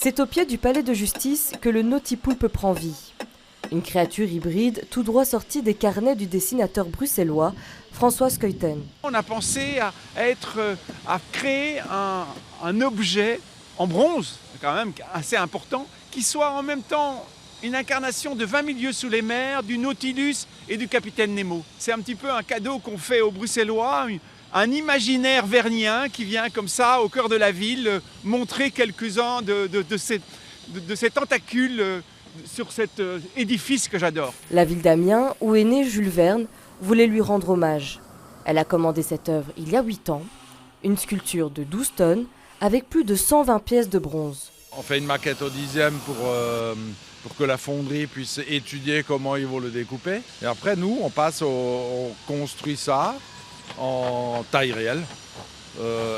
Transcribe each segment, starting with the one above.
C'est au pied du palais de justice que le Nautipoulpe prend vie. Une créature hybride tout droit sortie des carnets du dessinateur bruxellois François Schouten. On a pensé à créer un objet en bronze, quand même assez important, qui soit en même temps une incarnation de 20 000 lieues sous les mers, du Nautilus et du Capitaine Nemo. C'est un petit peu un cadeau qu'on fait aux Bruxellois, un imaginaire vernien qui vient comme ça au cœur de la ville montrer quelques-uns de ces tentacules sur cet édifice que j'adore. La ville d'Amiens, où est né Jules Verne, voulait lui rendre hommage. Elle a commandé cette œuvre il y a 8 ans, une sculpture de 12 tonnes avec plus de 120 pièces de bronze. On fait une maquette au 10e pour que la fonderie puisse étudier comment ils vont le découper. Et après, nous, on construit ça en taille réelle,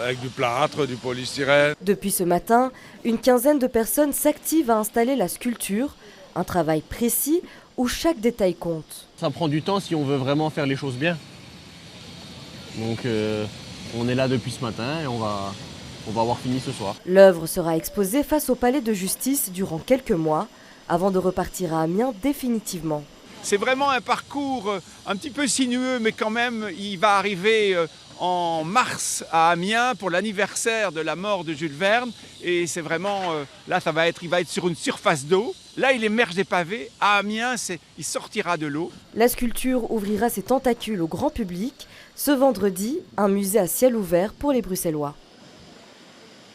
avec du plâtre, du polystyrène. Depuis ce matin, une quinzaine de personnes s'activent à installer la sculpture, un travail précis où chaque détail compte. Ça prend du temps si on veut vraiment faire les choses bien. Donc on est là depuis ce matin et on va avoir fini ce soir. L'œuvre sera exposée face au palais de justice durant quelques mois, avant de repartir à Amiens définitivement. C'est vraiment un parcours un petit peu sinueux, mais quand même, il va arriver en mars à Amiens pour l'anniversaire de la mort de Jules Verne. Et c'est vraiment, là, il va être sur une surface d'eau. Là, il émerge des pavés. À Amiens, il sortira de l'eau. La sculpture ouvrira ses tentacules au grand public. Ce vendredi, un musée à ciel ouvert pour les Bruxellois.